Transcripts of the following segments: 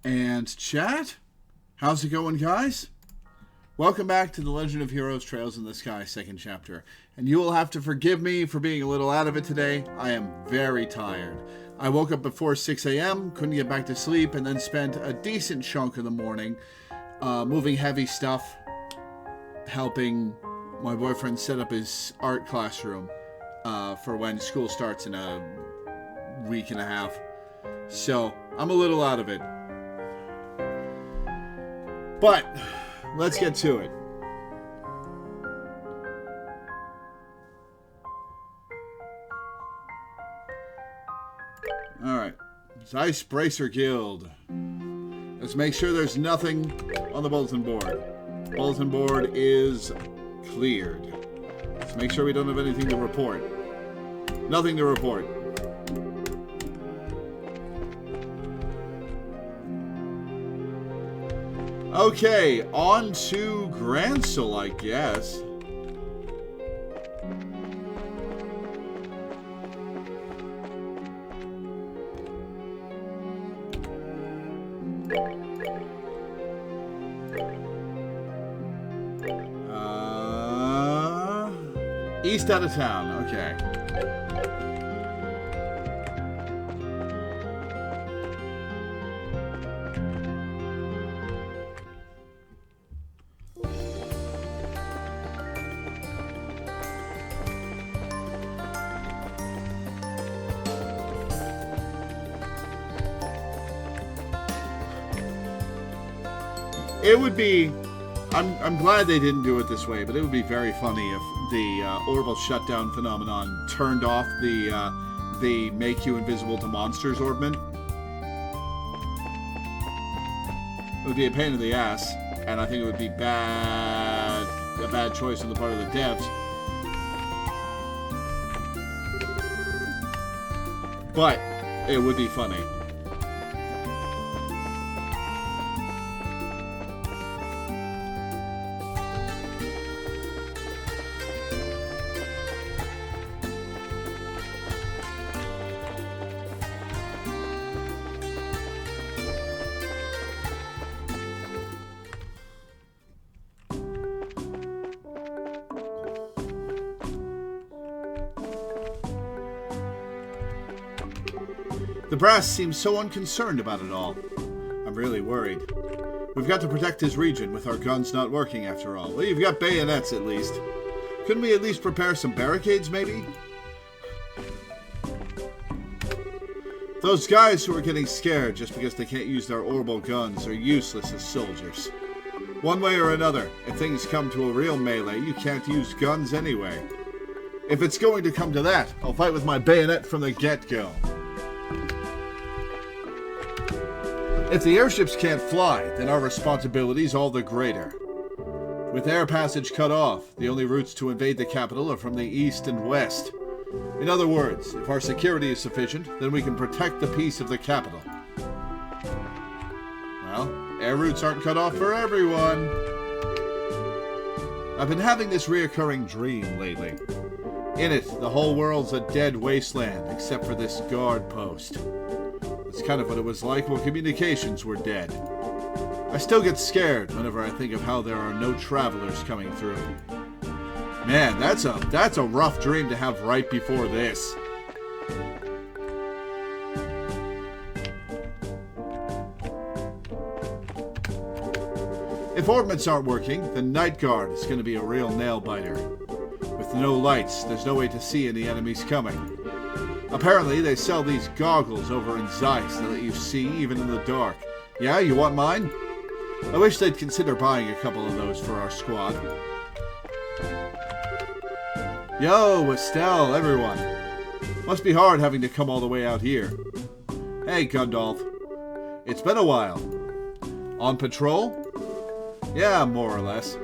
And chat, how's it going, guys? Welcome back to The Legend of Heroes Trails in the Sky, second chapter. And you will have to forgive me for being a little out of it today. I am very tired. I woke up before 6 a.m., couldn't get back to sleep, and then spent a decent chunk of the morning moving heavy stuff, helping my boyfriend set up his art classroom for when school starts in a week and a half. So, I'm a little out of it. But, let's get to it. Alright. It's Ice Bracer Guild. Let's make sure there's nothing on the bulletin board. Bulletin board is cleared. Let's make sure we don't have anything to report. Nothing to report. Okay, on to Grancel, I guess. East out of town, okay. It would be, I'm glad they didn't do it this way, but it would be very funny if the orbital shutdown phenomenon turned off the make you invisible to monsters orbment. It would be a pain in the ass, and I think it would be a bad choice on the part of the devs. But it would be funny. The brass seems so unconcerned about it all. I'm really worried. We've got to protect his region with our guns not working after all. Well, you've got bayonets at least. Couldn't we at least prepare some barricades, maybe? Those guys who are getting scared just because they can't use their orbital guns are useless as soldiers. One way or another, if things come to a real melee, you can't use guns anyway. If it's going to come to that, I'll fight with my bayonet from the get-go. If the airships can't fly, then our responsibility's all the greater. With air passage cut off, the only routes to invade the capital are from the east and west. In other words, if our security is sufficient, then we can protect the peace of the capital. Well, air routes aren't cut off for everyone. I've been having this reoccurring dream lately. In it, the whole world's a dead wasteland, except for this guard post. It's kind of what it was like when communications were dead. I still get scared whenever I think of how there are no travelers coming through. Man, that's a rough dream to have right before this. If ordnance aren't working, the night guard is going to be a real nail-biter. With no lights, there's no way to see any enemies coming. Apparently, they sell these goggles over in Zeiss that let you see even in the dark. Yeah, you want mine? I wish they'd consider buying a couple of those for our squad. Yo, Estelle, everyone. Must be hard having to come all the way out here. Hey, Gundalf. It's been a while. On patrol? Yeah, more or less.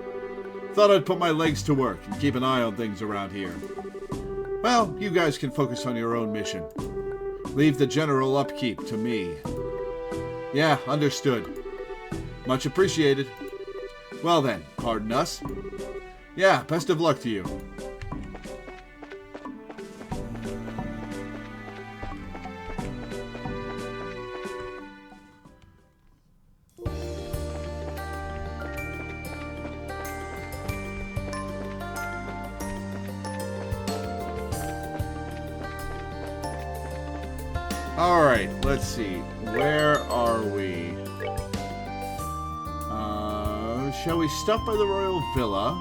Thought I'd put my legs to work and keep an eye on things around here. Well, you guys can focus on your own mission. Leave the general upkeep to me. Yeah, understood. Much appreciated. Well then, pardon us. Yeah, best of luck to you. Alright, let's see. Where are we? Shall we stop by the Royal Villa?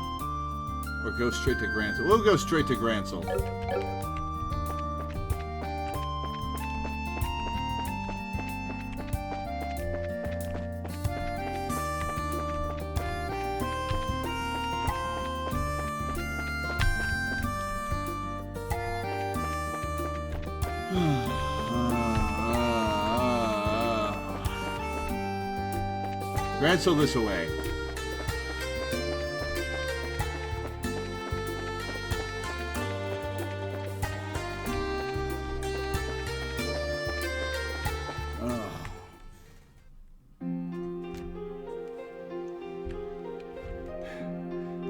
Or go straight to Gransel? We'll go straight to Gransel. Gransel this away.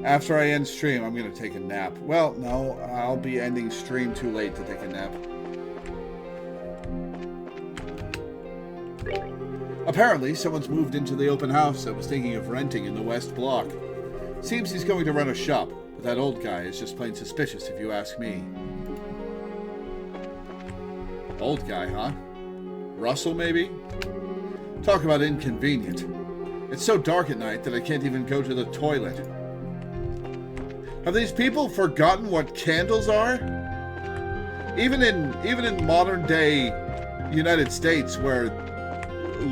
After I end stream, I'm going to take a nap. Well, no, I'll be ending stream too late to take a nap. Apparently, someone's moved into the open house I was thinking of renting in the West Block. Seems he's going to run a shop, but that old guy is just plain suspicious if you ask me. Old guy, huh? Russell, maybe? Talk about inconvenient. It's so dark at night that I can't even go to the toilet. Have these people forgotten what candles are? Even in modern day United States, where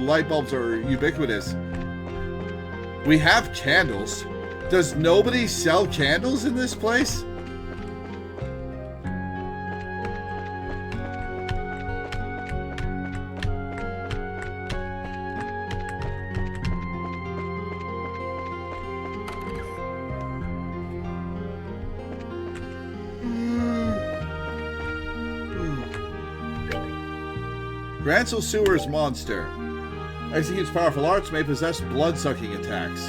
light bulbs are ubiquitous, we have candles. Does nobody sell candles in this place? Gransel Sewer's monster. Executes powerful arts, may possess blood-sucking attacks.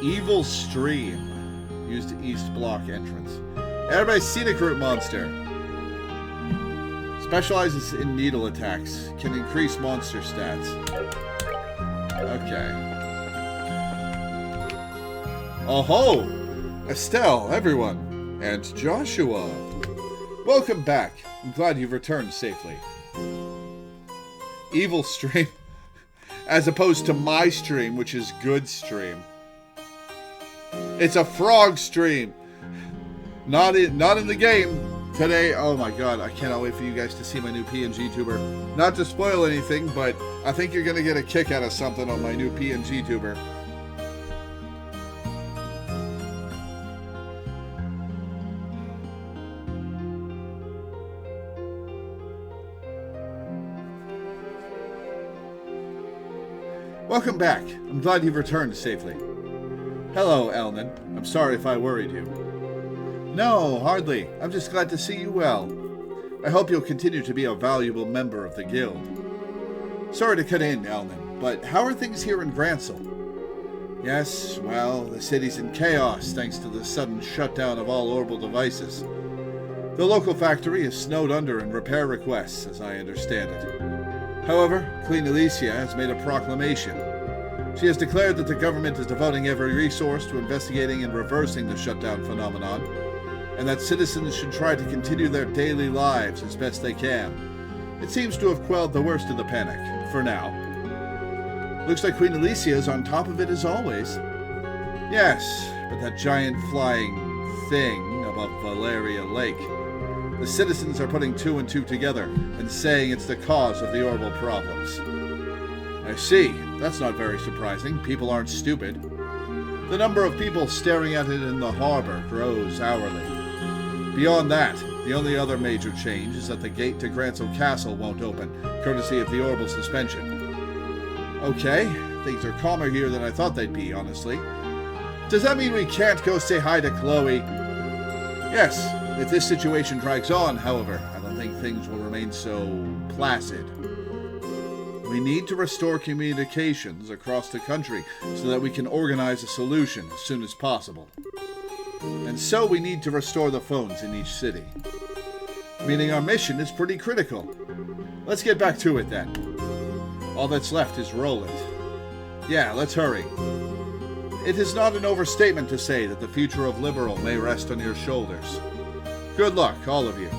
Evil Stream. Used East Block entrance. Everybody's scenic route monster. Specializes in needle attacks. Can increase monster stats. Okay. Oh-ho! Estelle, everyone, and Joshua. Welcome back. I'm glad you've returned safely. Evil Stream. As opposed to my stream, which is good stream. It's a frog stream. Not in the game. Today, oh my god, I cannot wait for you guys to see my new PNG tuber. Not to spoil anything, but I think you're going to get a kick out of something on my new PNG tuber. Welcome back. I'm glad you've returned safely. Hello, Elnan. I'm sorry if I worried you. No, hardly. I'm just glad to see you well. I hope you'll continue to be a valuable member of the guild. Sorry to cut in, Elnan, but how are things here in Gransel? Yes, well, the city's in chaos thanks to the sudden shutdown of all orbital devices. The local factory is snowed under in repair requests, as I understand it. However, Queen Alicia has made a proclamation. She has declared that the government is devoting every resource to investigating and reversing the shutdown phenomenon, and that citizens should try to continue their daily lives as best they can. It seems to have quelled the worst of the panic, for now. Looks like Queen Alicia is on top of it as always. Yes, but that giant flying thing above Valeria Lake. The citizens are putting two and two together and saying it's the cause of the orbital problems. I see. That's not very surprising. People aren't stupid. The number of people staring at it in the harbor grows hourly. Beyond that, the only other major change is that the gate to Gransel Castle won't open, courtesy of the orbital suspension. Okay, things are calmer here than I thought they'd be, honestly. Does that mean we can't go say hi to Chloe? Yes. If this situation drags on, however, I don't think things will remain so placid. We need to restore communications across the country so that we can organize a solution as soon as possible. And so we need to restore the phones in each city. Meaning our mission is pretty critical. Let's get back to it then. All that's left is Roland. Yeah, let's hurry. It is not an overstatement to say that the future of Liberal may rest on your shoulders. Good luck, all of you.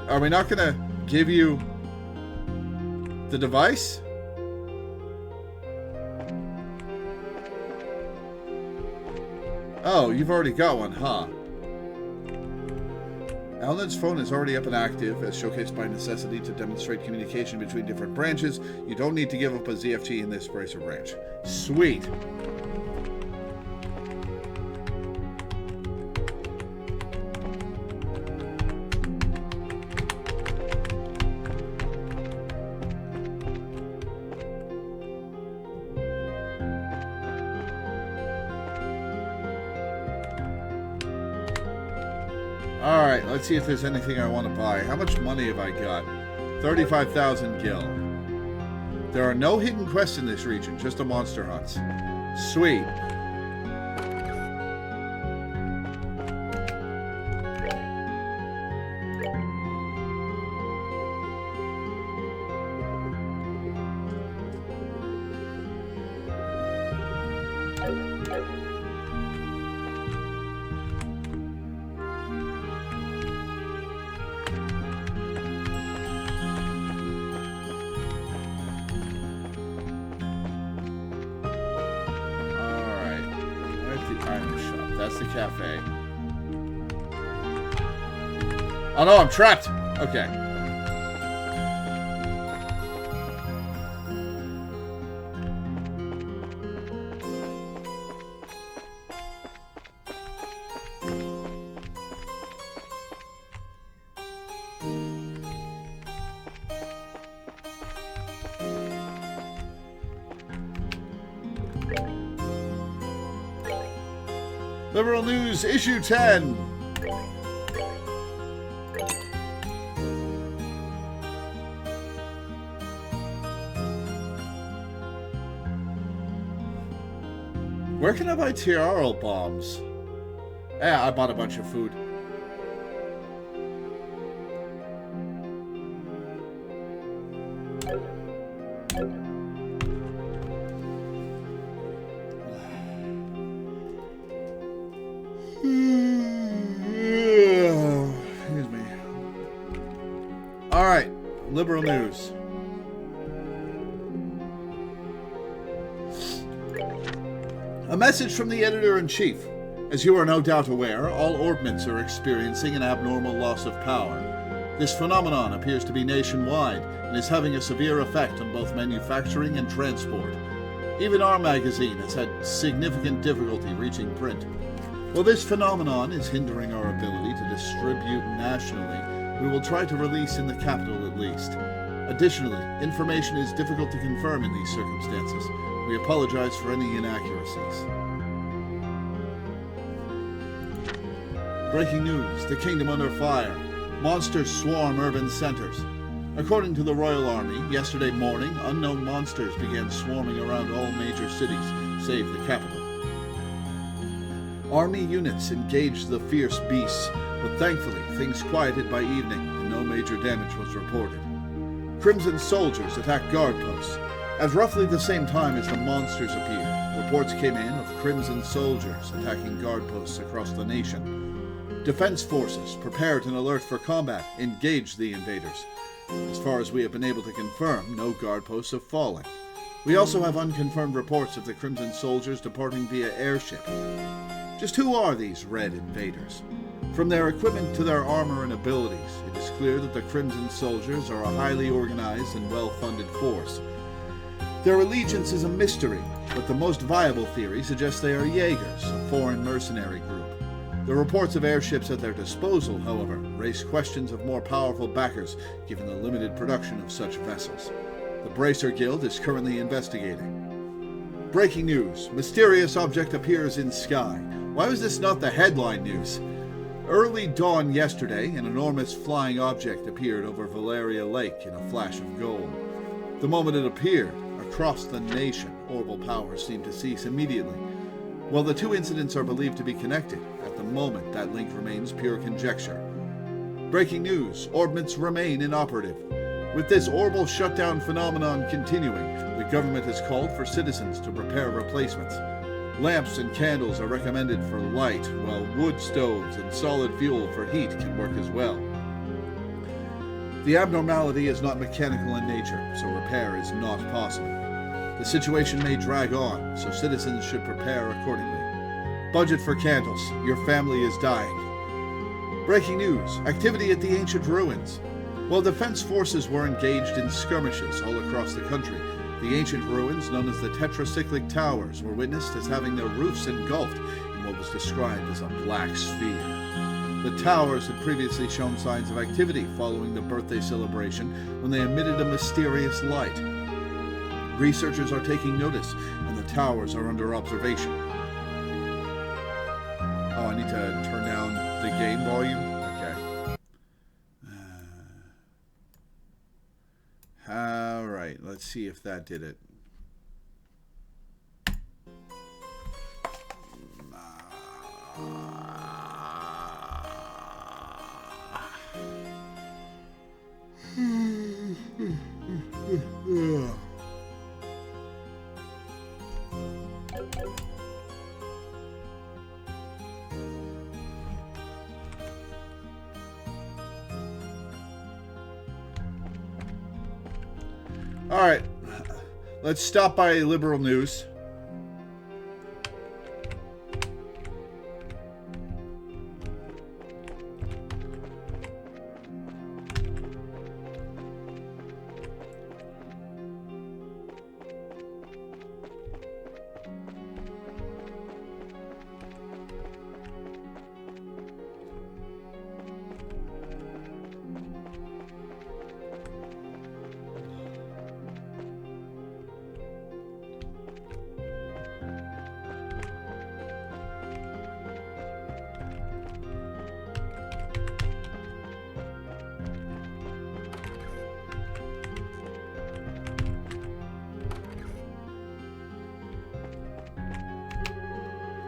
Are we not gonna give you the device? Oh, you've already got one, huh? Alan's phone is already up and active, as showcased by necessity to demonstrate communication between different branches. You don't need to give up a ZFT in this bracer branch. Sweet. Alright, let's see if there's anything I want to buy. How much money have I got? 35,000 gil. There are no hidden quests in this region, just the monster hunts. Sweet. That's the cafe. Oh no, I'm trapped! Okay. Liberal News, Issue 10. Where can I buy tiara bombs? Yeah, I bought a bunch of food. Excuse me. Alright, Liberal News. A message from the Editor-in-Chief. As you are no doubt aware, all orbments are experiencing an abnormal loss of power. This phenomenon appears to be nationwide and is having a severe effect on both manufacturing and transport. Even our magazine has had significant difficulty reaching print. While this phenomenon is hindering our ability to distribute nationally, we will try to release in the capital at least. Additionally, information is difficult to confirm in these circumstances. We apologize for any inaccuracies. Breaking news, the kingdom under fire. Monsters swarm urban centers. According to the Royal Army, yesterday morning, unknown monsters began swarming around all major cities, save the capital. Army units engaged the fierce beasts, but thankfully things quieted by evening and no major damage was reported. Crimson soldiers attacked guard posts. At roughly the same time as the monsters appeared, reports came in of Crimson soldiers attacking guard posts across the nation. Defense forces, prepared and alert for combat, engaged the invaders. As far as we have been able to confirm, no guard posts have fallen. We also have unconfirmed reports of the Crimson soldiers departing via airship. Just who are these Red invaders? From their equipment to their armor and abilities, it is clear that the Crimson soldiers are a highly organized and well-funded force. Their allegiance is a mystery, but the most viable theory suggests they are Jaegers, a foreign mercenary group. The reports of airships at their disposal, however, raise questions of more powerful backers, given the limited production of such vessels. The Bracer Guild is currently investigating. Breaking news. Mysterious object appears in sky. Why was this not the headline news? Early dawn yesterday, an enormous flying object appeared over Valeria Lake in a flash of gold. The moment it appeared, across the nation, orbital power seemed to cease immediately. While the two incidents are believed to be connected, at the moment that link remains pure conjecture. Breaking news, orbments remain inoperative. With this orbital shutdown phenomenon continuing, the government has called for citizens to prepare replacements. Lamps and candles are recommended for light, while wood stoves and solid fuel for heat can work as well. The abnormality is not mechanical in nature, so repair is not possible. The situation may drag on, so citizens should prepare accordingly. Budget for candles. Your family is dying. Breaking news. Activity at the ancient ruins. While defense forces were engaged in skirmishes all across the country, the ancient ruins, known as the Tetracyclic Towers, were witnessed as having their roofs engulfed in what was described as a black sphere. The towers had previously shown signs of activity following the birthday celebration when they emitted a mysterious light. Researchers are taking notice, and the towers are under observation. Oh, I need to turn down the game volume? Okay. Alright, let's see if that did it. Alright, let's stop by liberal news.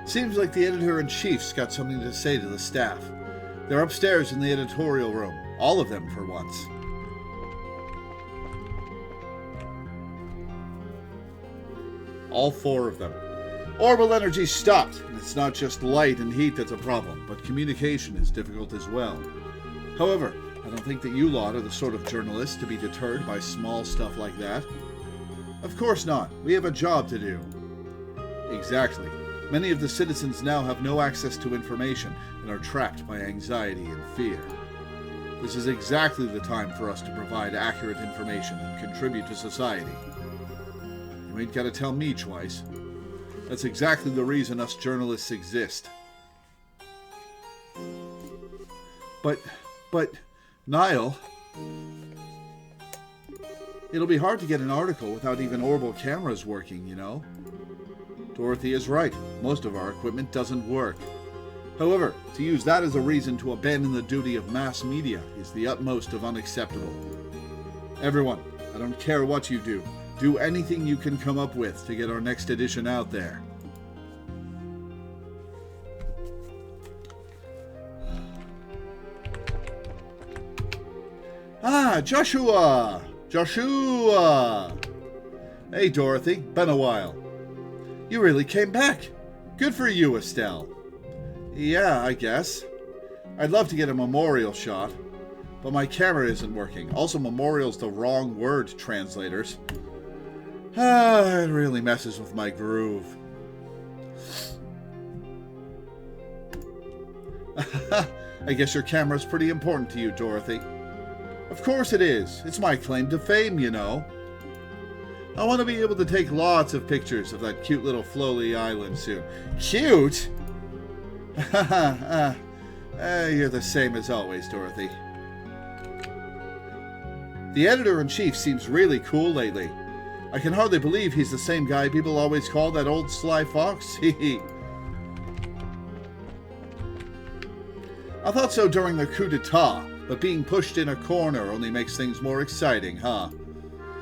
Seems like the editor-in-chief's got something to say to the staff. They're upstairs in the editorial room. All of them, for once. All 4 of them. Orbital energy stopped, and it's not just light and heat that's a problem, but communication is difficult as well. However, I don't think that you lot are the sort of journalists to be deterred by small stuff like that. Of course not. We have a job to do. Exactly. Many of the citizens now have no access to information and are trapped by anxiety and fear. This is exactly the time for us to provide accurate information and contribute to society. You ain't gotta tell me twice. That's exactly the reason us journalists exist. But, Niall, it'll be hard to get an article without even orbital cameras working, you know? Dorothy is right. Most of our equipment doesn't work. However, to use that as a reason to abandon the duty of mass media is the utmost of unacceptable. Everyone, I don't care what you do anything you can come up with to get our next edition out there. Ah, Joshua! Joshua! Hey, Dorothy. Been a while. You really came back. Good for you, Estelle. Yeah, I guess. I'd love to get a memorial shot, but my camera isn't working. Also, memorial's the wrong word, translators. It really messes with my groove. I guess your camera's pretty important to you, Dorothy. Of course it is. It's my claim to fame, you know. I want to be able to take lots of pictures of that cute little floaty island soon. Cute? You're the same as always, Dorothy. The editor-in-chief seems really cool lately. I can hardly believe he's the same guy people always call that old sly fox. I thought so during the coup d'etat, but being pushed in a corner only makes things more exciting, huh?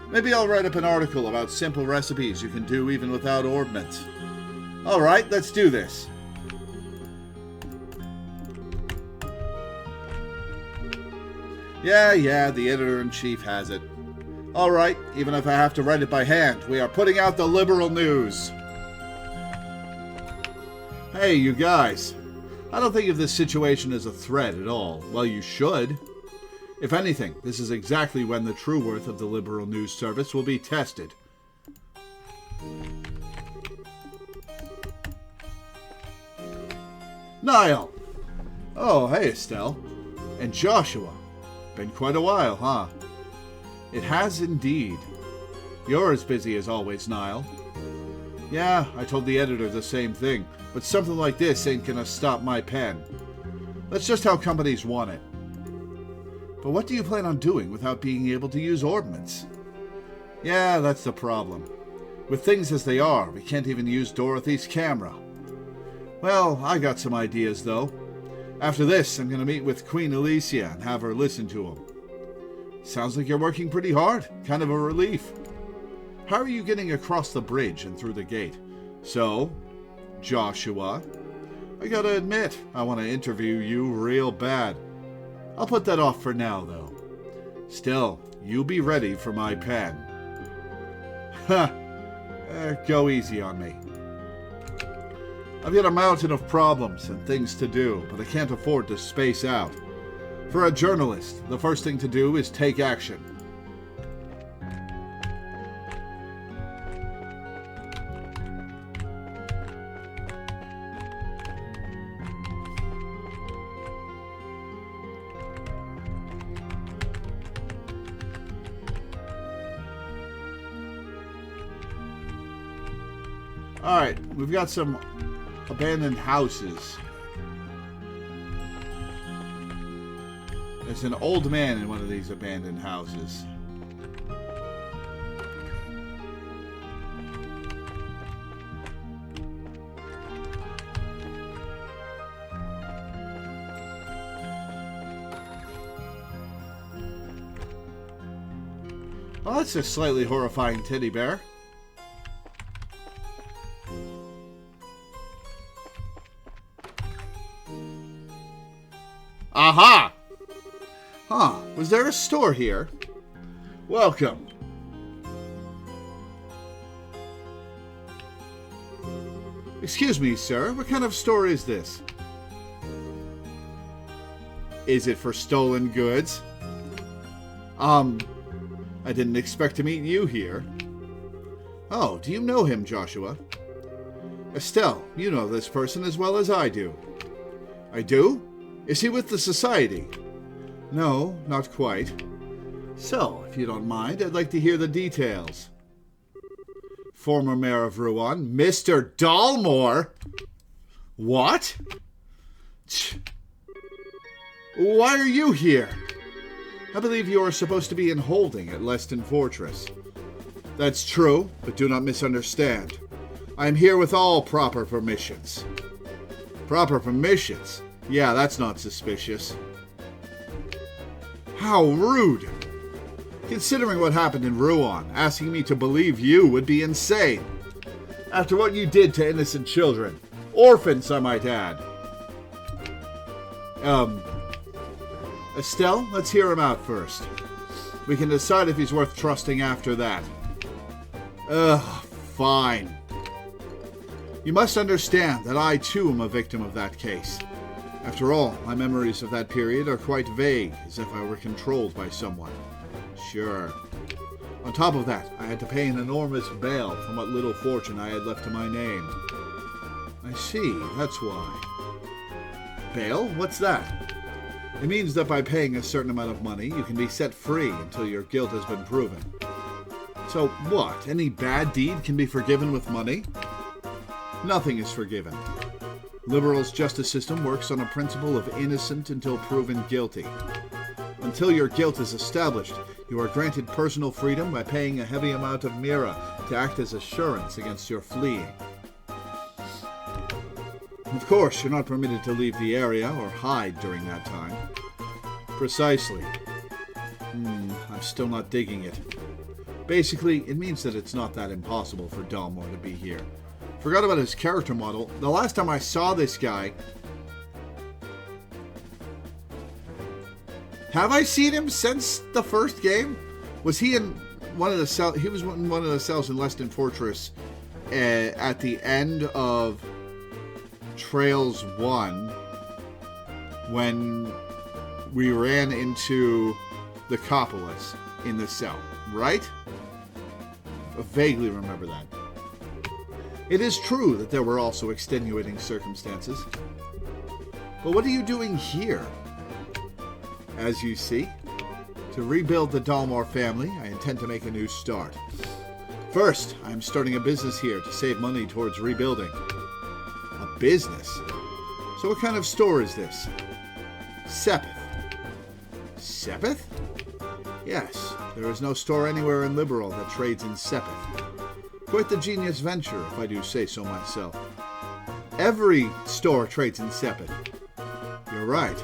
Maybe I'll write up an article about simple recipes you can do even without ordnance. Alright, let's do this. Yeah, the editor-in-chief has it. Alright, even if I have to write it by hand, we are putting out the liberal news. Hey, you guys. I don't think of this situation as a threat at all. Well, you should. If anything, this is exactly when the true worth of the liberal news service will be tested. Niall! Oh, hey, Estelle. And Joshua. Been quite a while, huh? It has indeed. You're as busy as always, Niall. Yeah, I told the editor the same thing, but something like this ain't gonna stop my pen. That's just how companies want it. But what do you plan on doing without being able to use ordnance? Yeah, that's the problem. With things as they are, we can't even use Dorothy's camera. Well, I got some ideas, though. After this, I'm going to meet with Queen Alicia and have her listen to them. Sounds like you're working pretty hard. Kind of a relief. How are you getting across the bridge and through the gate? So, Joshua, I gotta admit, I want to interview you real bad. I'll put that off for now, though. Still, you be ready for my pen. Ha! Go easy on me. I've got a mountain of problems and things to do, but I can't afford to space out. For a journalist, the first thing to do is take action. Alright, we've got some abandoned houses. There's an old man in one of these abandoned houses. Well, that's a slightly horrifying teddy bear. Aha! Huh, was there a store here? Welcome. Excuse me, sir, what kind of store is this? Is it for stolen goods? I didn't expect to meet you here. Oh, do you know him, Joshua? Estelle, you know this person as well as I do. I do? Is he with the society? No, not quite. So, if you don't mind, I'd like to hear the details. Former Mayor of Rouen, Mr. Dalmore? What? Why are you here? I believe you are supposed to be in holding at Leston Fortress. That's true, but do not misunderstand. I am here with all proper permissions. Proper permissions? Yeah, that's not suspicious. How rude! Considering what happened in Rouen, asking me to believe you would be insane. After what you did to innocent children. Orphans, I might add. Estelle, let's hear him out first. We can decide if he's worth trusting after that. Fine. You must understand that I, too, am a victim of that case. After all, my memories of that period are quite vague, as if I were controlled by someone. Sure. On top of that, I had to pay an enormous bail from what little fortune I had left to my name. I see, that's why. Bail? What's that? It means that by paying a certain amount of money, you can be set free until your guilt has been proven. So what? Any bad deed can be forgiven with money? Nothing is forgiven. Liberal's justice system works on a principle of innocent until proven guilty. Until your guilt is established, you are granted personal freedom by paying a heavy amount of mira to act as assurance against your fleeing. Of course, you're not permitted to leave the area or hide during that time. Precisely. I'm still not digging it. Basically, it means that it's not that impossible for Dalmore to be here. Forgot about his character model. The last time I saw this guy... Have I seen him since the first game? Was he in one of the cells? He was in one of the cells in Leston Fortress at the end of Trails 1 when we ran into the Copolis in the cell, right? I vaguely remember that. It is true that there were also extenuating circumstances. But what are you doing here? As you see, to rebuild the Dalmor family, I intend to make a new start. First, I am starting a business here to save money towards rebuilding. A business? So what kind of store is this? Sepith. Sepith? Yes, there is no store anywhere in Liberal that trades in Sepith. Quite the genius venture, if I do say so myself. Every store trades in Sepith. You're right.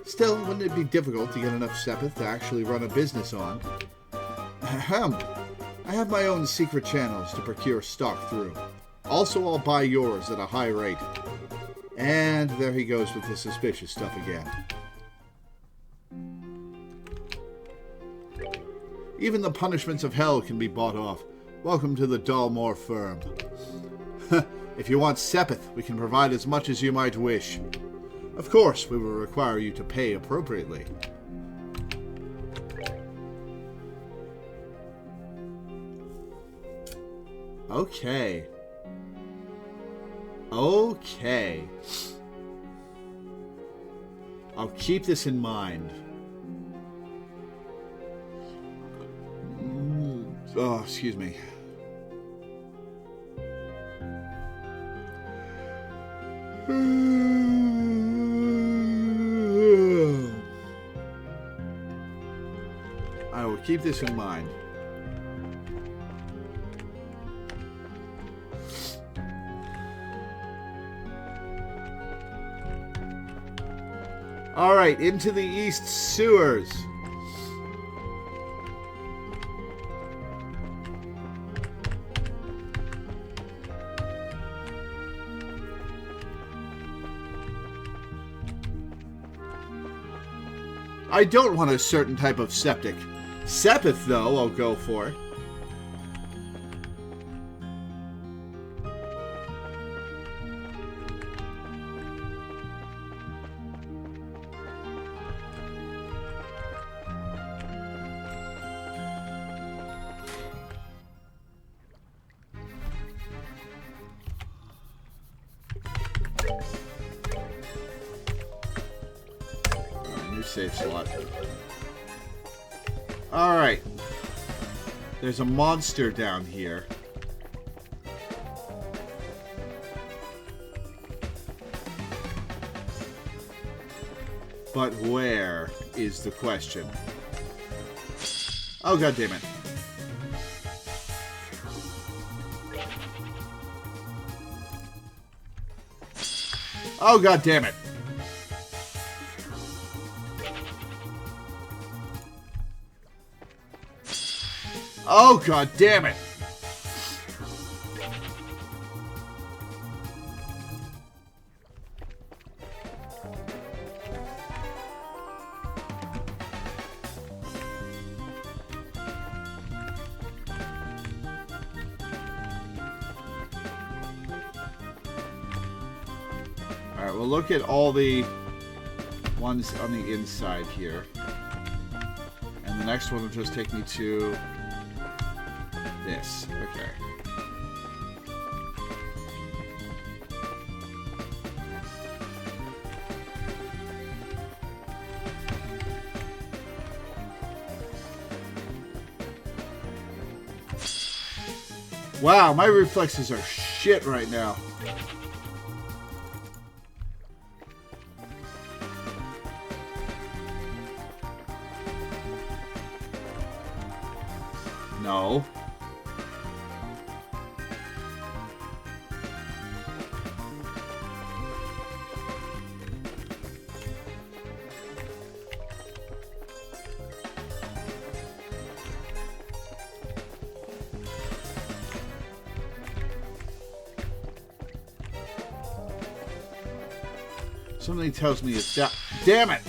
Still, wouldn't it be difficult to get enough Sepith to actually run a business on? Ahem. I have my own secret channels to procure stock through. Also, I'll buy yours at a high rate. And there he goes with the suspicious stuff again. Even the punishments of hell can be bought off. Welcome to the Dalmor firm. If you want Sepith, we can provide as much as you might wish. Of course, we will require you to pay appropriately. Okay. Okay. I'll keep this in mind. Oh, excuse me. I will keep this in mind. All right, into the East Sewers. I don't want a certain type of septic. Sepith, though, I'll go for. Save slot. Alright. There's a monster down here. But where is the question? Oh, god damn it. Oh, god damn it. Oh, god damn it! Alright, we'll look at all the ones on the inside here. And the next one will just take me to this. Okay. Wow, my reflexes are shit right now. No. Something tells me it's that. Damn it!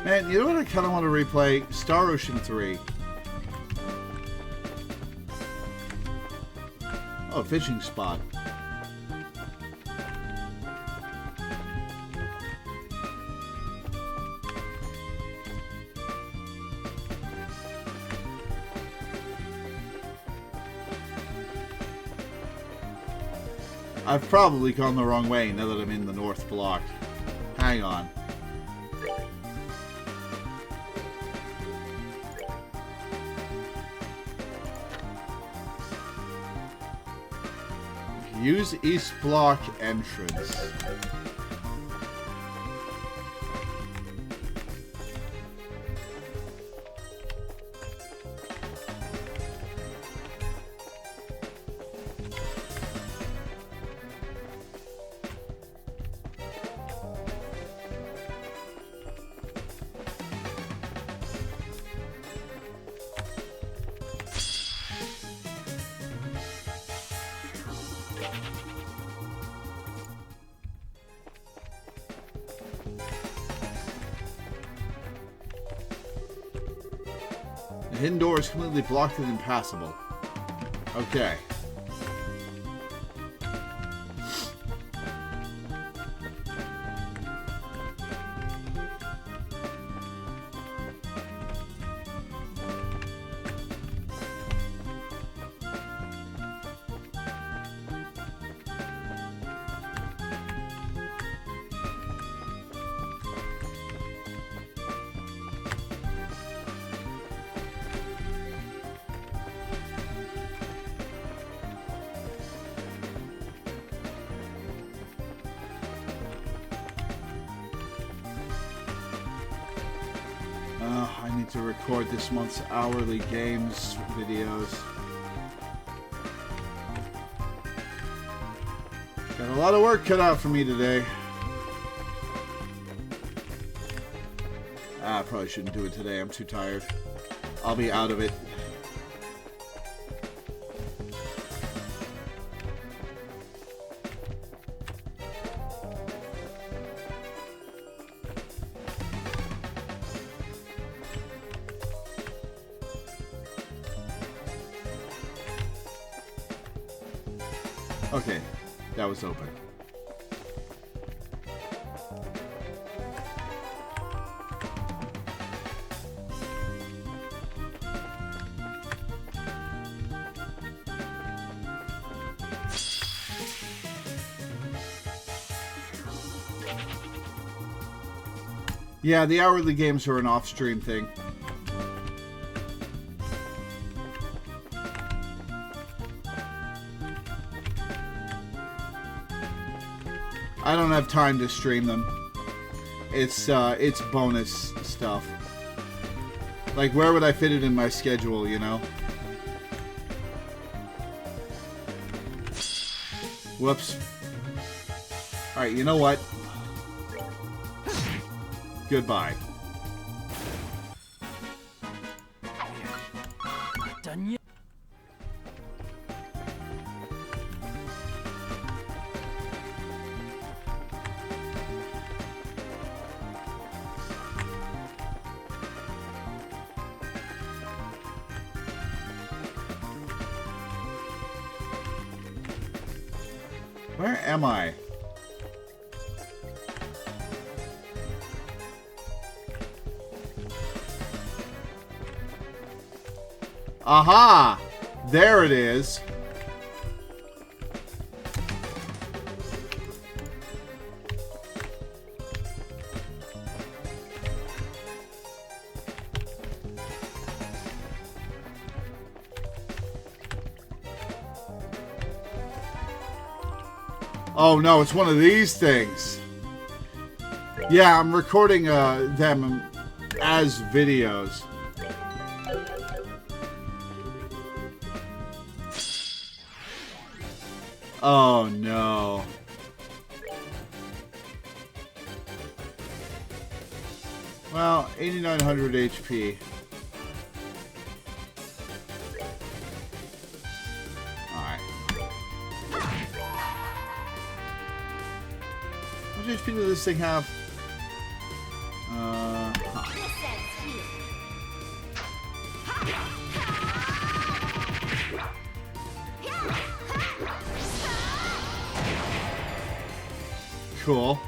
Man, you know what I kind of want to replay? Star Ocean 3. Oh, fishing spot. I've probably gone the wrong way now that I'm in the north block. Hang on. Use East Block entrance. The hidden door is completely blocked and impassable. Okay. I need to record this month's hourly games videos. Got a lot of work cut out for me today. I probably shouldn't do it today. I'm too tired. I'll be out of it. Okay, that was open. Yeah, the hourly games are an off-stream thing. I don't have time to stream them. It's bonus stuff. Like, where would I fit it in my schedule, you know? Whoops. Alright, you know what? Goodbye. Where am I? Aha! There it is. Oh no, it's one of these things. Yeah, I'm recording them as videos. Oh no. Well, 8,900 HP. Alright. How much HP does this thing have? Huh. Cool.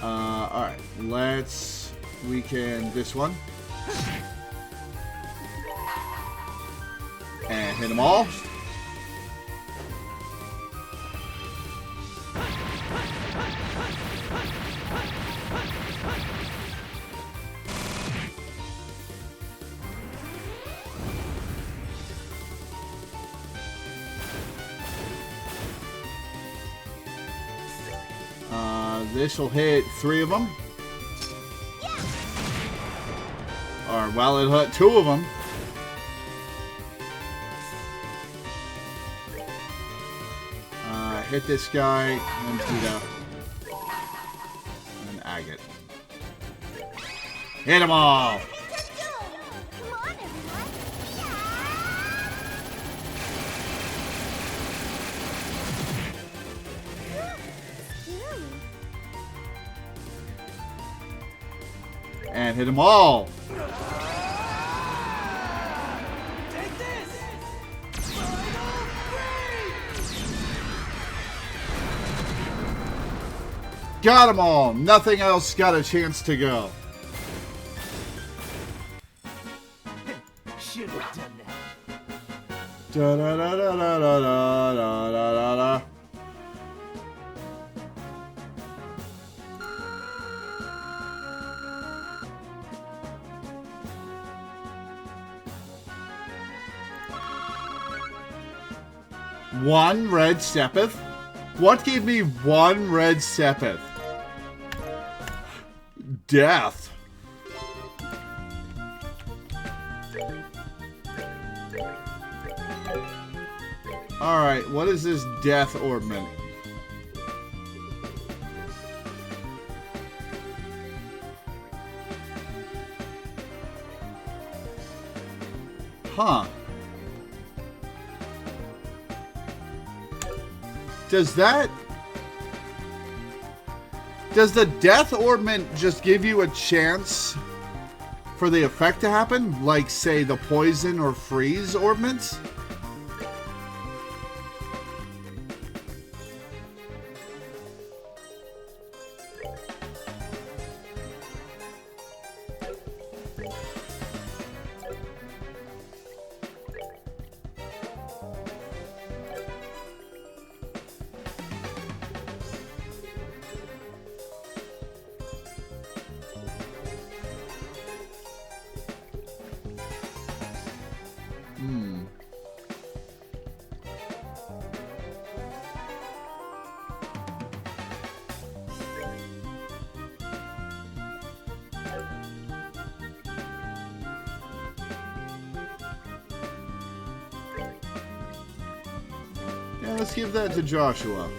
Alright, let's weaken this one. And hit them all. This will hit 3 of them. Or, well, it'll hit 2 of them. Hit this guy, and Tito. And Agate. Hit them all! And hit them all! Take this! Got them all! Nothing else got a chance to go. Should have done that. Da da da da da da da da da da. One red Sepith? What gave me 1 red Sepith? Death. Alright, what is this death ornament? Huh. Does the death ornament just give you a chance for the effect to happen? Like, say, the poison or freeze ornaments? Yeah, let's give that to Joshua.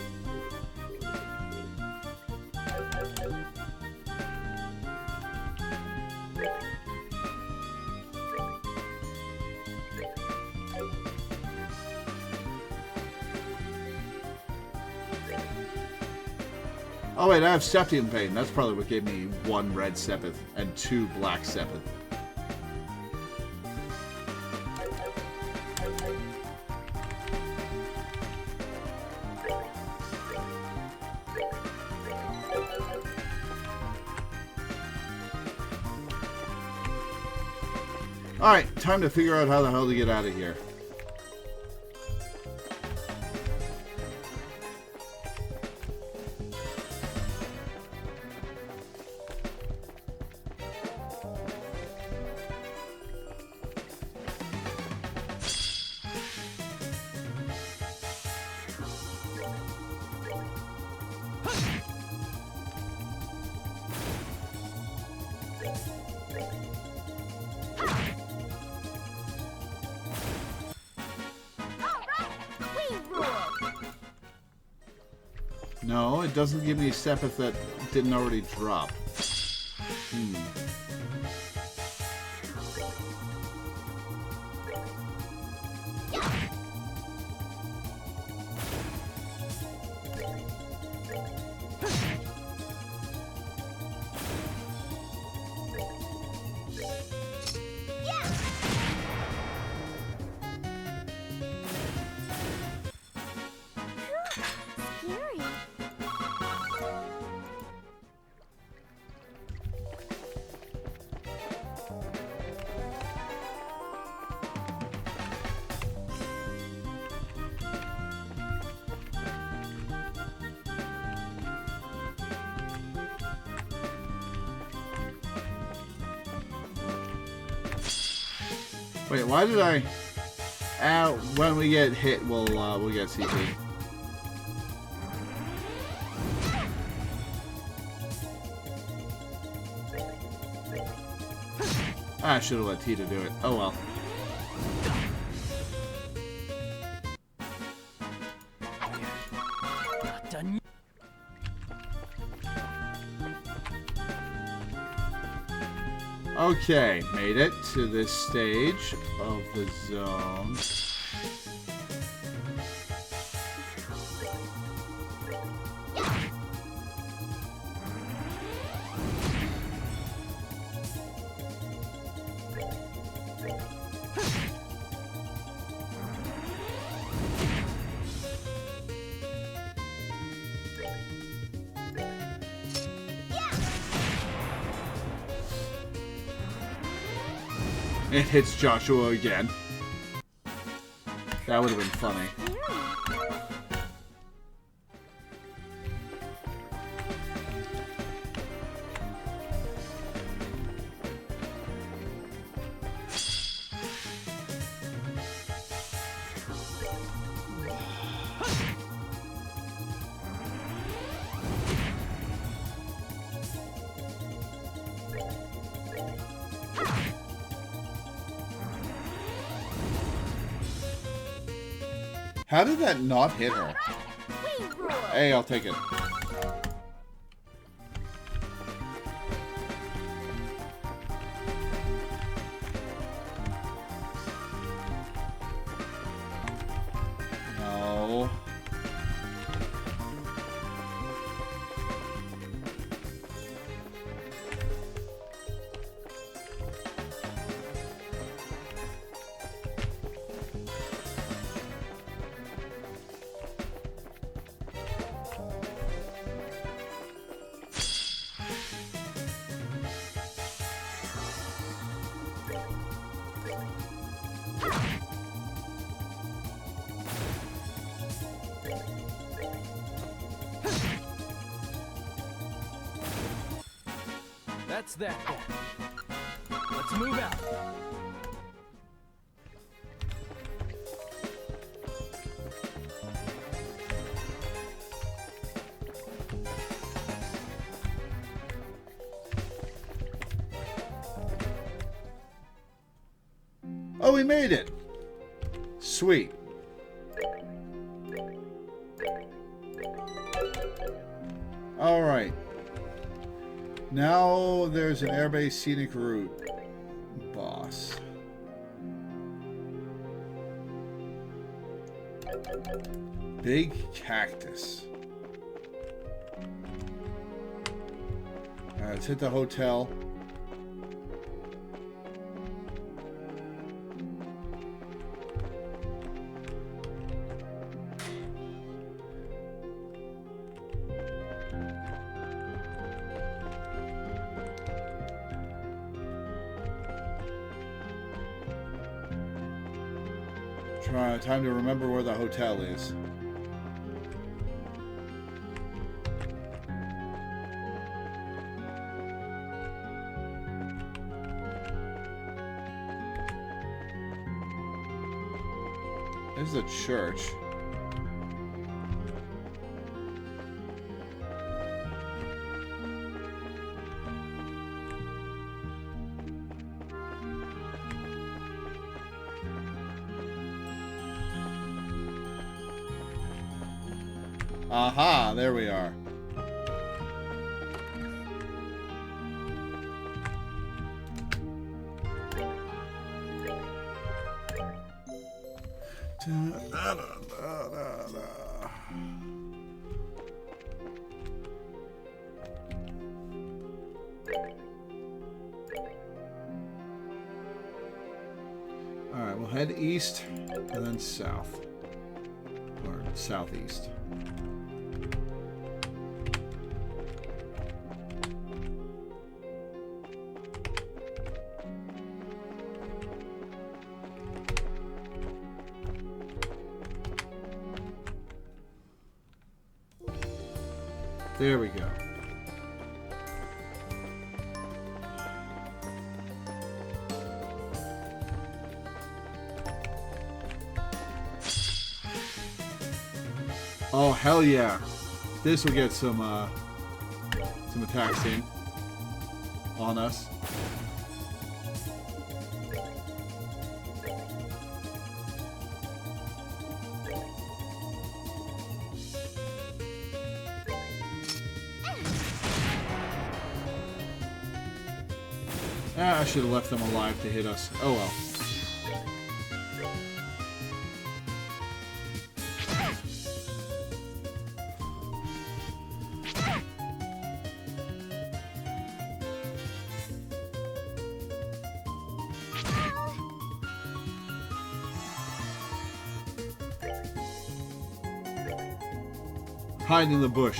Oh wait, I have Septium Pain. That's probably what gave me 1 red Sepith and 2 black Sepith. Alright, time to figure out how the hell to get out of here. No, it doesn't give me Sepith that didn't already drop. Wait, why did I... when we get hit, we'll get CP. I should have let Tita do it. Oh well. Not done. Okay, made it to this stage of the zone. It hits Joshua again. That would have been funny. How did that not hit her? Hey, I'll take it. No. That's that then. Let's move out. Oh, we made it! Sweet. Alright. Now there's an airbase scenic route boss. Big cactus. Alright, let's hit the hotel. Time to remember where the hotel is. There's a church. Aha, there we are. Alright, we'll head east and then south. Or southeast. There we go. Oh, hell yeah. This will get some attacks in on us. I should have left them alive to hit us. Oh well. Hide in the bush.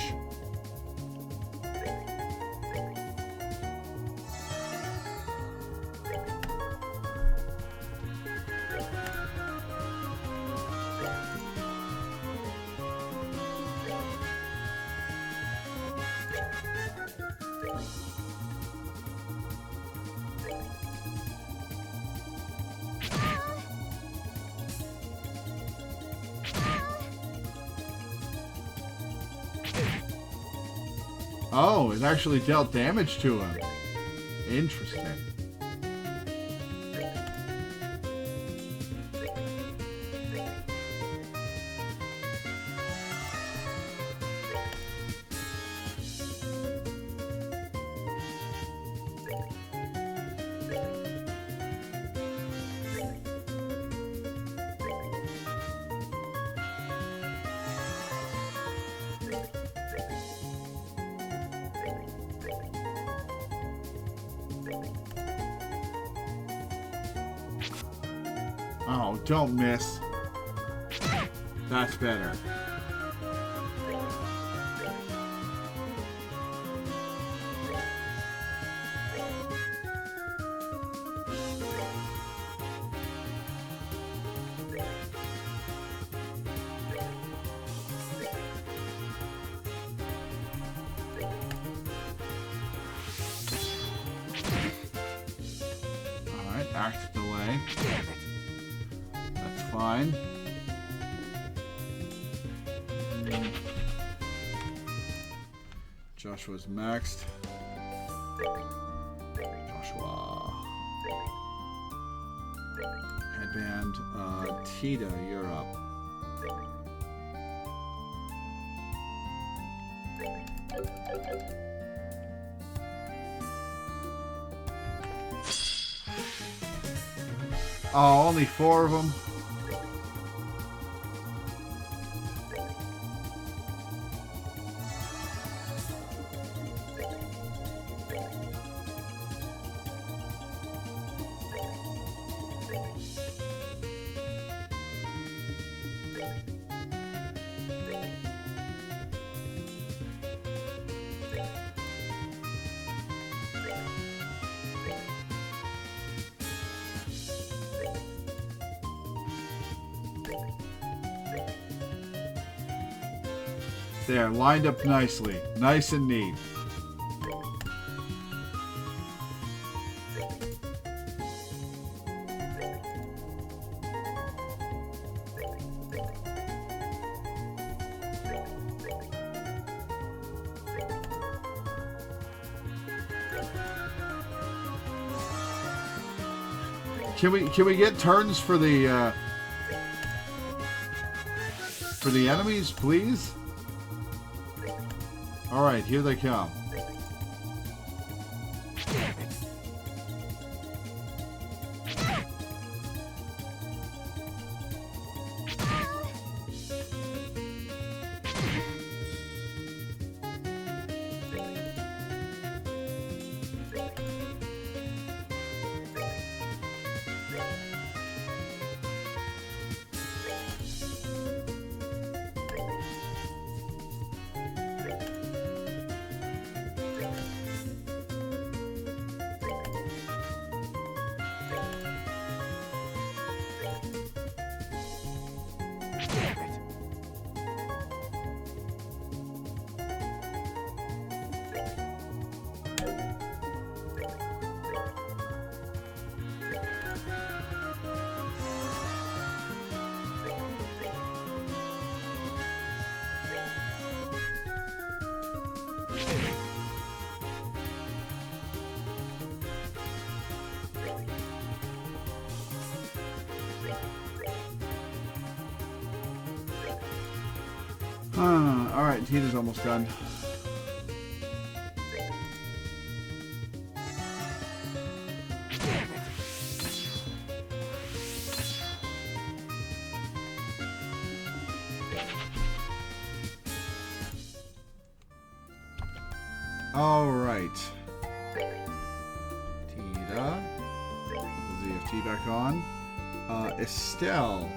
Oh, it actually dealt damage to him. Interesting. Oh, don't miss. That's better. Alright, act delay. That's fine. Joshua's maxed. Joshua. Headband. Tita, you're up. Oh, only 4 of them. There, lined up nicely. Nice and neat. Can we get turns for the enemies, please? All right, here they come. Alright, Tita's almost done. Alright. Tita. ZFT back on. Estelle.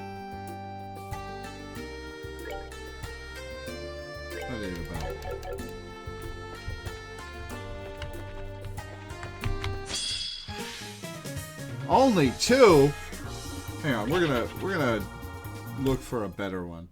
What is it about? Only 2? Hang on, we're gonna look for a better one.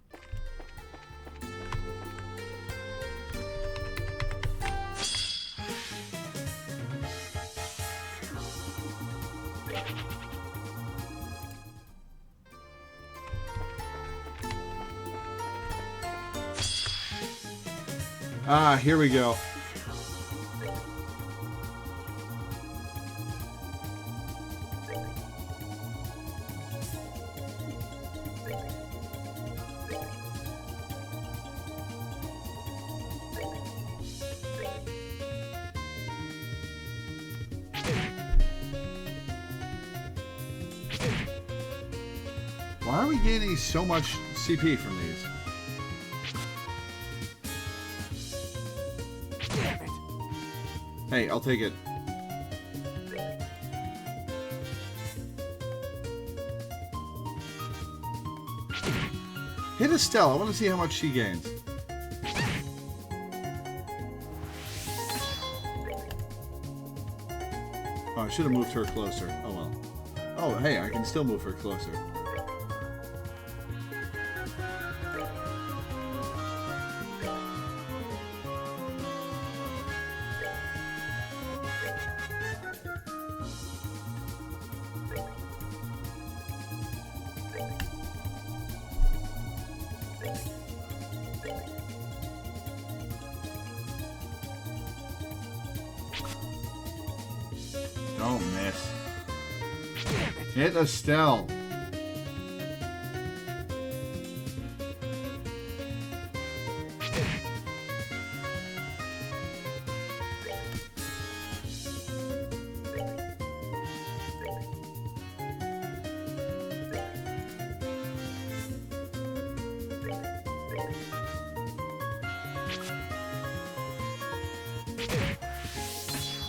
Ah, here we go. Why are we gaining so much CP from these? Hey, I'll take it. Hit Estelle. I want to see how much she gains. Oh, I should have moved her closer. Oh well. Oh, hey, I can still move her closer. Don't miss. Hit Estelle.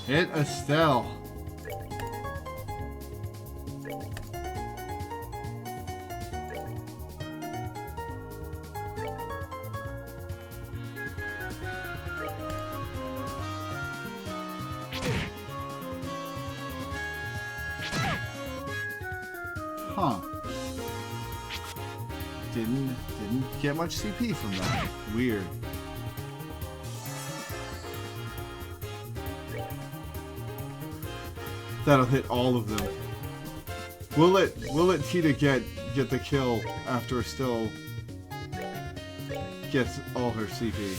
Hit Estelle. Huh. Didn't get much CP from that. Weird. That'll hit all of them. Will it Tita get the kill after Estelle gets all her CP?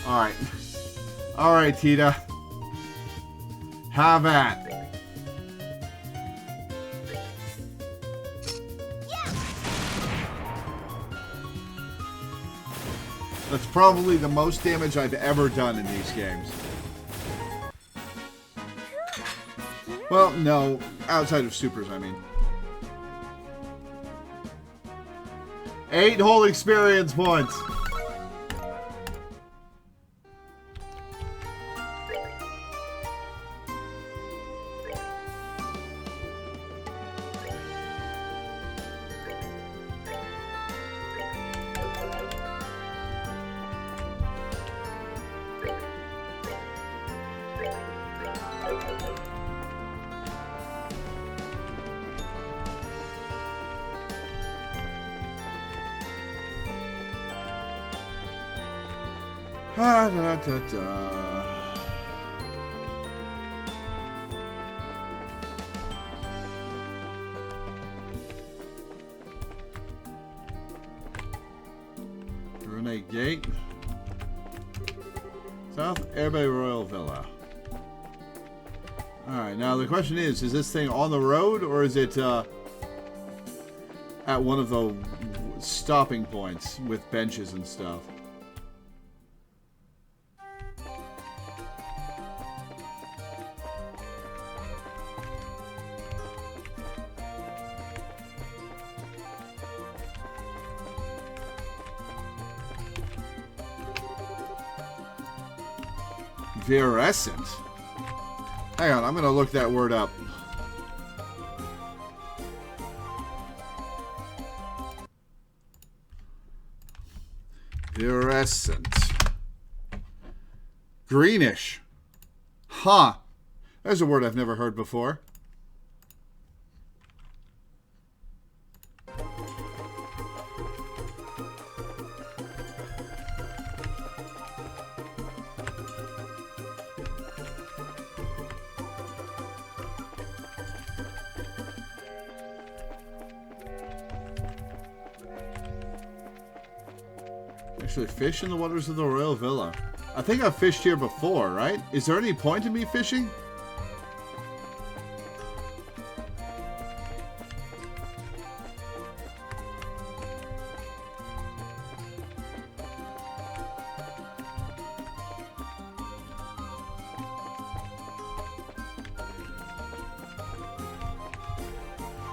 Alright. Alright, Tita. Have at. That's probably the most damage I've ever done in these games. Well, no. Outside of supers, I mean. 8 whole experience points. Ah, da, da, da. Grenade Gate. South Airway Royal Villa. Alright, now the question is this thing on the road or is it at one of the stopping points with benches and stuff? Virescent? Hang on, I'm gonna look that word up. Virescent. Greenish. Huh. There's a word I've never heard before. Actually fish in the waters of the Royal Villa. I think I've fished here before, right? Is there any point in me fishing?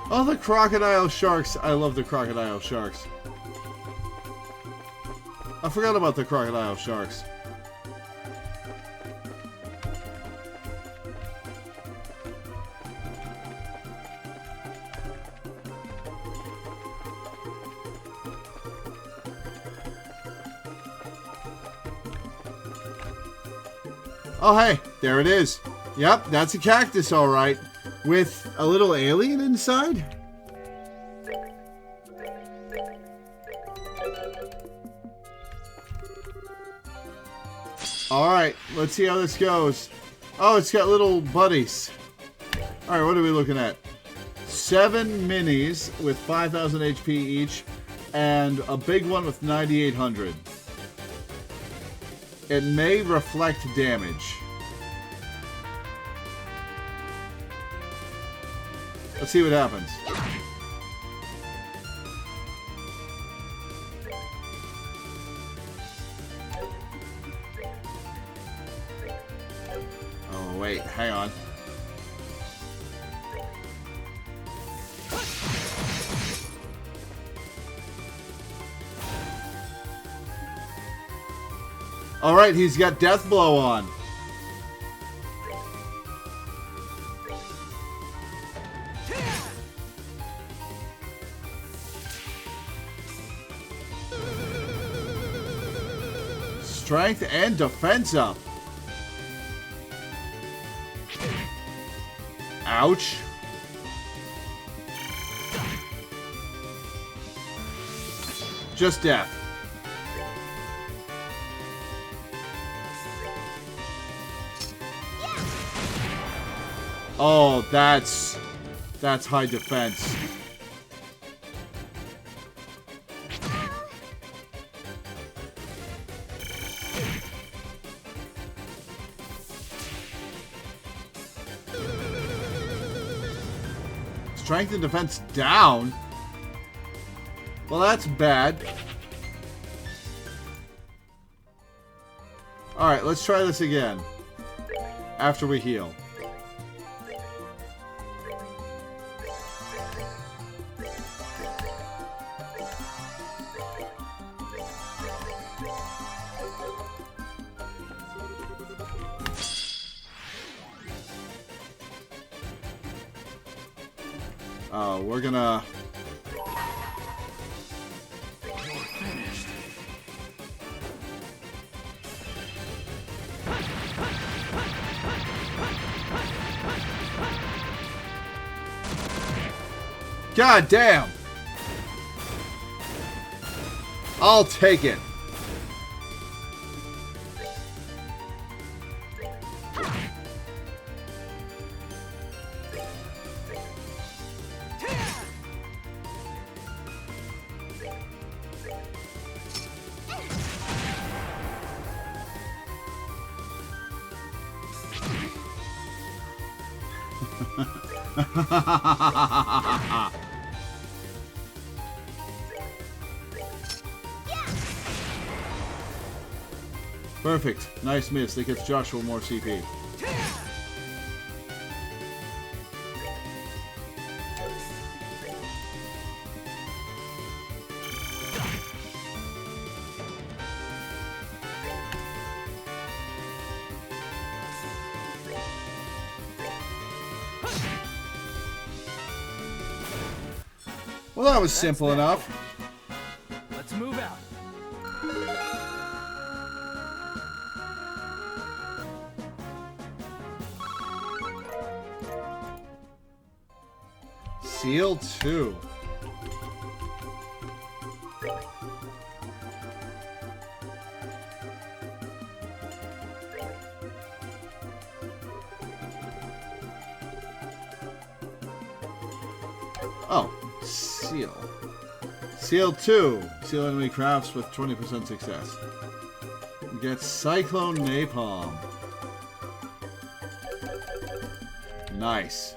Oh, the crocodile sharks. I love the crocodile sharks. I forgot about the crocodile sharks. Oh, hey, there it is. Yep, that's a cactus, all right. With a little alien inside? Alright, let's see how this goes. Oh, it's got little buddies. Alright, what are we looking at? 7 minis with 5,000 HP each, and a big one with 9,800. It may reflect damage. Let's see what happens. Oh, wait, hang on. Alright, he's got Death Blow on. Strength and defense up. Ouch. Just death. Oh, that's high defense. Strength and defense down? Well, that's bad. Alright, let's try this again. After we heal. We're gonna... God damn! I'll take it. Perfect. Nice miss. That gets Joshua more CP. Well, that was simple enough. Let's move out. Seal 2. Oh, seal. Seal 2. Seal enemy crafts with 20% success. Get Cyclone Napalm. Nice.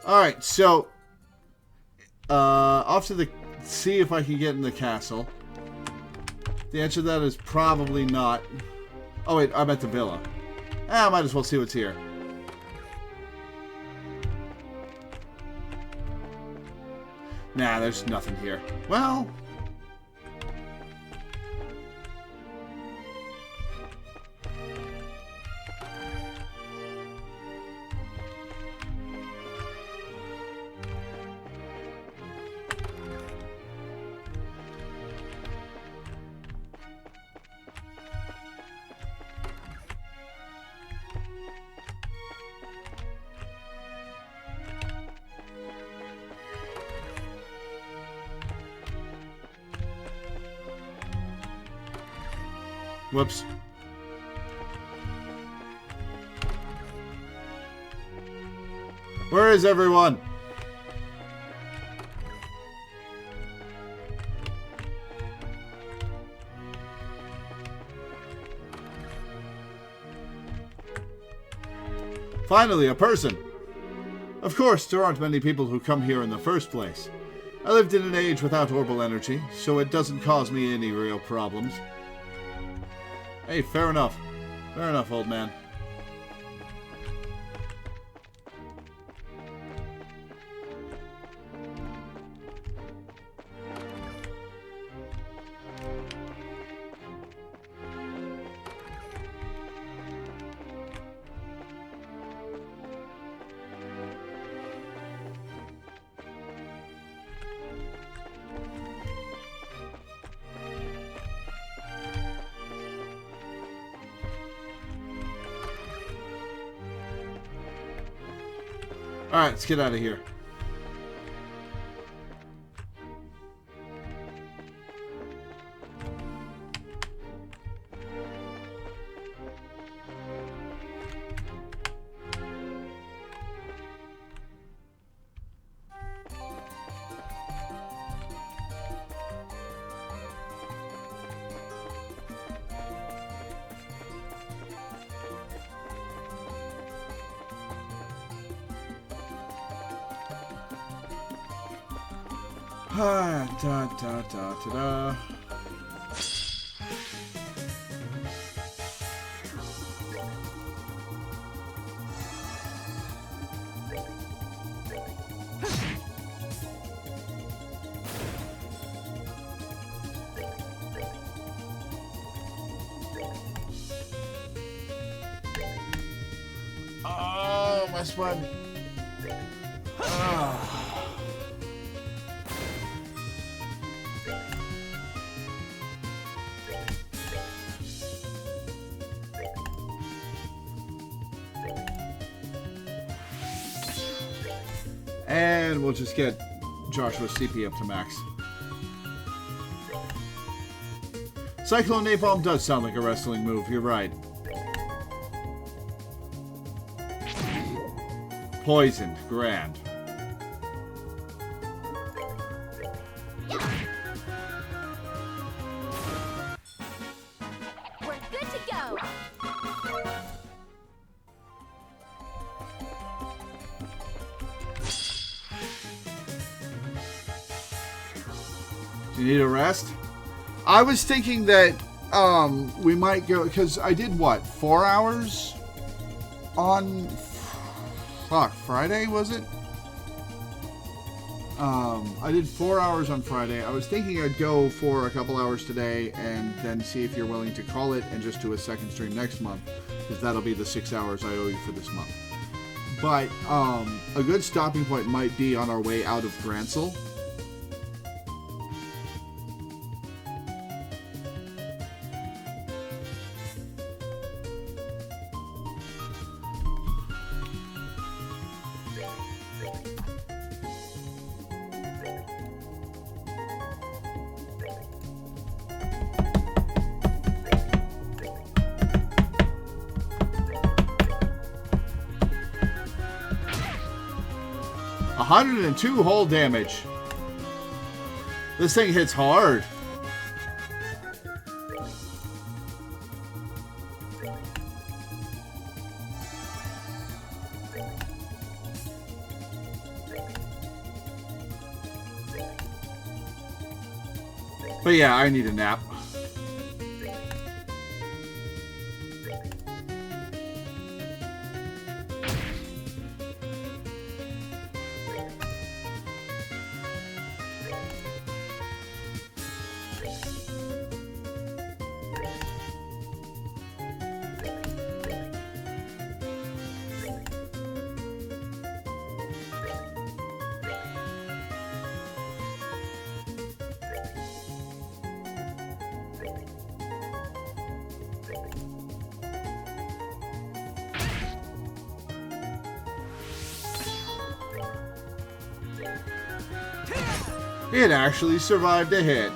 Alright, so off to the see if I can get in the castle. The answer to that is probably not. Oh wait, I'm at the villa. I might as well see what's here. Nah, there's nothing here. Well, whoops. Where is everyone? Finally, a person. Of course, there aren't many people who come here in the first place. I lived in an age without orbital energy, so it doesn't cause me any real problems. Hey, fair enough. Fair enough, old man. Alright, let's get out of here. Da da da da da. Oh, my spine. And we'll just get Joshua's CP up to max. Cyclone Napalm does sound like a wrestling move, you're right. Poisoned, grand. We're good to go. You need a rest? I was thinking that we might go, because I did what, 4 hours on Friday, was it? I did 4 hours on Friday. I was thinking I'd go for a couple hours today and then see if you're willing to call it and just do a second stream next month, because that'll be the 6 hours I owe you for this month. But a good stopping point might be on our way out of Gransel. 102 hull damage. This thing hits hard. But yeah, I need a nap. It actually survived a hit.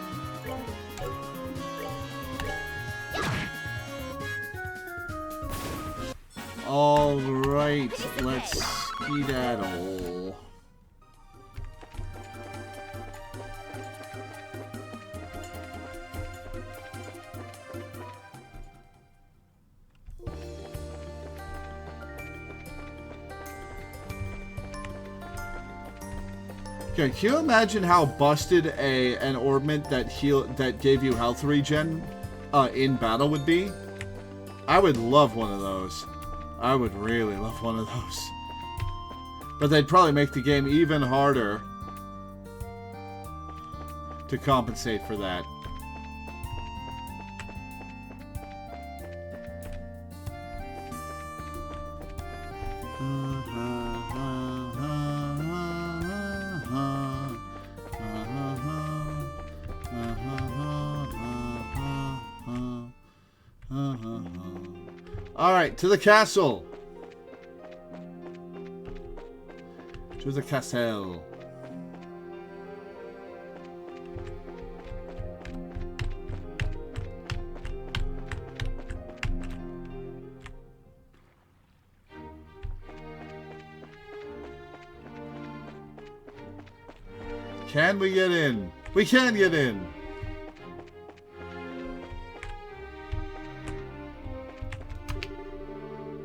All right, let's skedaddle. Okay, can you imagine how busted an ornament that gave you health regen in battle would be? I would love one of those. I would really love one of those. But they'd probably make the game even harder to compensate for that. Alright, to the castle. To the castle. Can we get in? We can get in.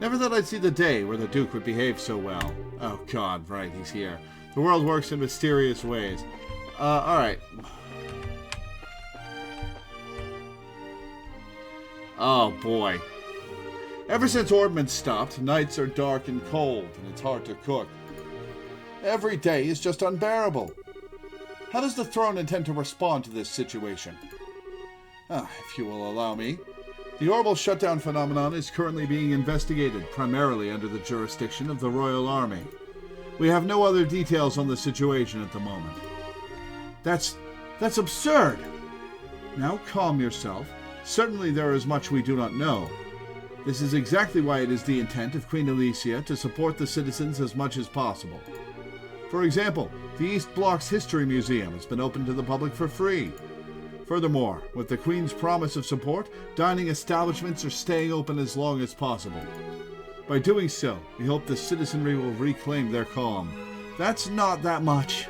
Never thought I'd see the day where the Duke would behave so well. Oh god, right, he's here. The world works in mysterious ways. Alright. Oh boy. Ever since Ordman stopped, nights are dark and cold, and it's hard to cook. Every day is just unbearable. How does the throne intend to respond to this situation? If you will allow me. The orbital shutdown phenomenon is currently being investigated, primarily under the jurisdiction of the Royal Army. We have no other details on the situation at the moment. That's absurd! Now calm yourself. Certainly there is much we do not know. This is exactly why it is the intent of Queen Alicia to support the citizens as much as possible. For example, the East Block's History Museum has been opened to the public for free. Furthermore, with the Queen's promise of support, dining establishments are staying open as long as possible. By doing so, we hope the citizenry will reclaim their calm. That's not that much.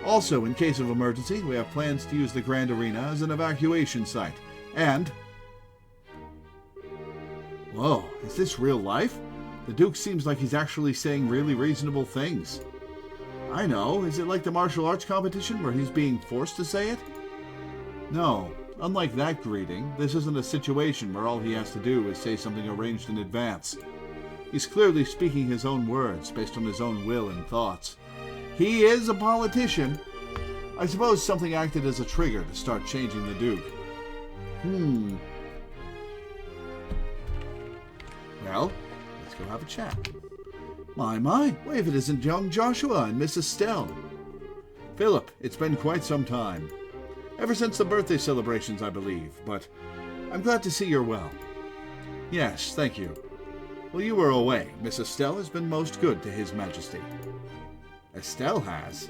Also, in case of emergency, we have plans to use the Grand Arena as an evacuation site. And... Whoa, is this real life? The Duke seems like he's actually saying really reasonable things. I know, is it like the martial arts competition where he's being forced to say it? No, unlike that greeting, this isn't a situation where all he has to do is say something arranged in advance. He's clearly speaking his own words based on his own will and thoughts. He is a politician. I suppose something acted as a trigger to start changing the Duke. Well, let's go have a chat. My, wait if it isn't young Joshua and Miss Estelle. Philip, it's been quite some time. Ever since the birthday celebrations, I believe, but I'm glad to see you're well. Yes, thank you. While you were away, Miss Estelle has been most good to His Majesty. Estelle has?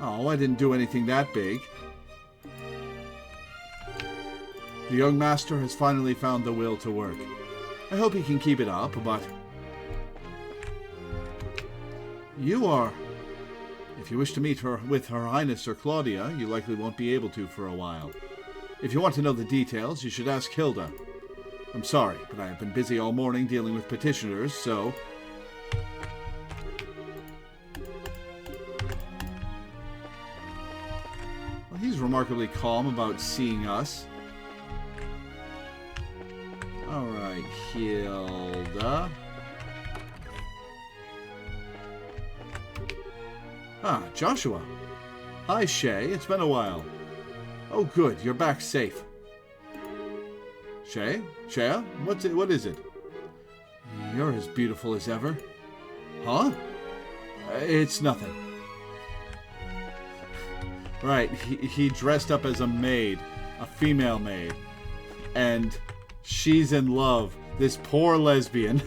Oh, I didn't do anything that big. The young master has finally found the will to work. I hope he can keep it up, but... You are... If you wish to meet her with Her Highness or Claudia, you likely won't be able to for a while. If you want to know the details, you should ask Hilda. I'm sorry, but I have been busy all morning dealing with petitioners, so... Well, he's remarkably calm about seeing us. Alright, Hilda. Ah, Joshua. Hi, Shay. It's been a while. Oh, good. You're back safe. Shay? Shaya? What is it? You're as beautiful as ever. Huh? It's nothing. Right, he dressed up as a maid. A female maid. And she's in love. This poor lesbian.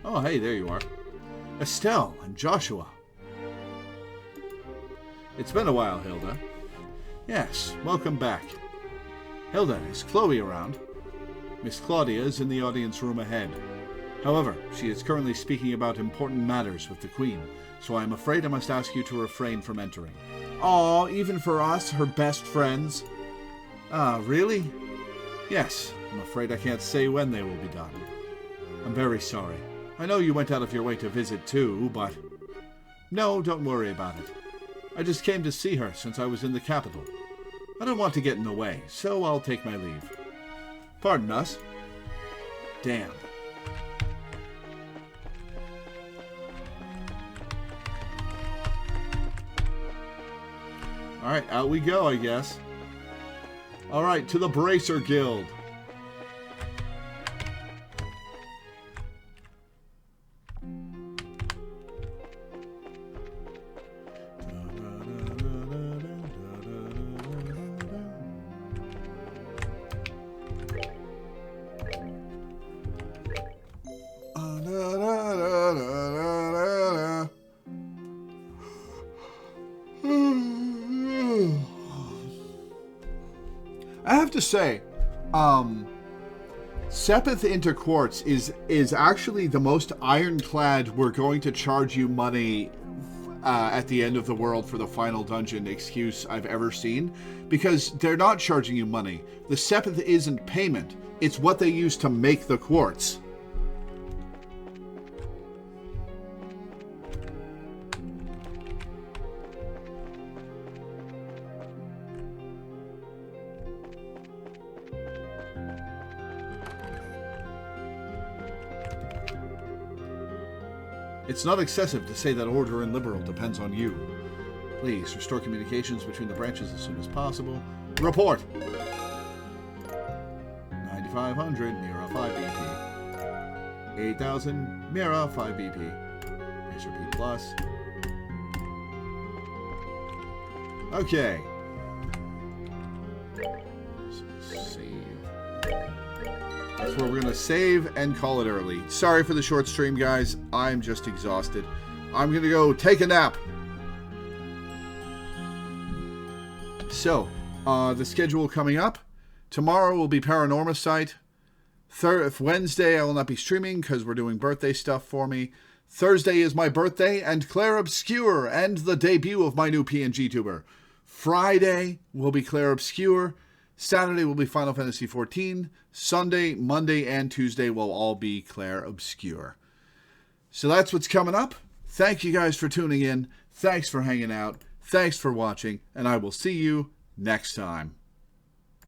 Oh, hey, there you are. Estelle and Joshua. It's been a while, Hilda. Yes, welcome back. Hilda, is Chloe around? Miss Claudia is in the audience room ahead. However, she is currently speaking about important matters with the Queen, so I am afraid I must ask you to refrain from entering. Aw, even for us, her best friends? Ah, really? Yes, I'm afraid I can't say when they will be done. I'm very sorry. I know you went out of your way to visit too, but... No, don't worry about it. I just came to see her since I was in the capital. I don't want to get in the way, so I'll take my leave. Pardon us. Damn. Alright, out we go, I guess. Alright, to the Bracer Guild. I have to say, Sepith into Quartz is actually the most ironclad we're going to charge you money at the end of the world for the final dungeon excuse I've ever seen, because they're not charging you money. The Sepith isn't payment, it's what they use to make the quartz. It's not excessive to say that order in Liberal depends on you. Please, restore communications between the branches as soon as possible. Report! 9,500, Mira, 5 BP. 8,000, Mira, 5 BP. Pressure P+. Okay. Save. That's where we're going to save and call it early. Sorry for the short stream, guys. I'm just exhausted. I'm going to go take a nap. So, the schedule coming up. Tomorrow will be Paranormal Site. Wednesday I will not be streaming because we're doing birthday stuff for me. Thursday is my birthday and Claire Obscure and the debut of my new PNG tuber. Friday will be Claire Obscure. Saturday will be Final Fantasy XIV. Sunday, Monday, and Tuesday will all be Claire Obscure. So that's what's coming up. Thank you guys for tuning in. Thanks for hanging out. Thanks for watching. And I will see you next time.